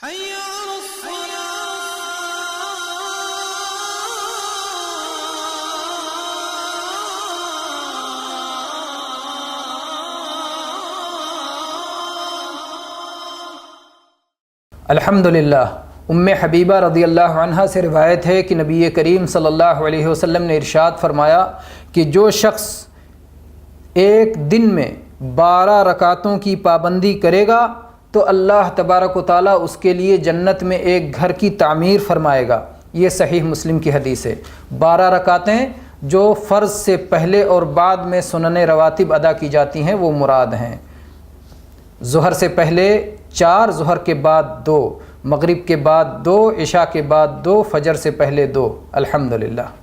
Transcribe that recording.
अल्हम्दुलिल्लाह। उम्मे हबीबा रज़ियल्लाहु अन्हा से रिवायत है कि नबी करीम सल्लल्लाहु अलैहि वसल्लम ने इरशाद फरमाया कि जो शख्स एक दिन में 12 रकातों की पाबंदी करेगा तो अल्लाह तबारक व तआला उसके लिए जन्नत में एक घर की तामीर फरमाएगा। ये सहीह मुस्लिम की हदीस है। 12 रकातें जो फ़र्ज़ से पहले और बाद में सुनने रवातिब अदा की जाती हैं वो मुराद हैं। ज़ुहर से पहले 4, ज़ुहर के बाद 2, मगरिब के बाद 2, इशा के बाद 2, फ़जर से पहले 2। अल्हम्दुलिल्लाह।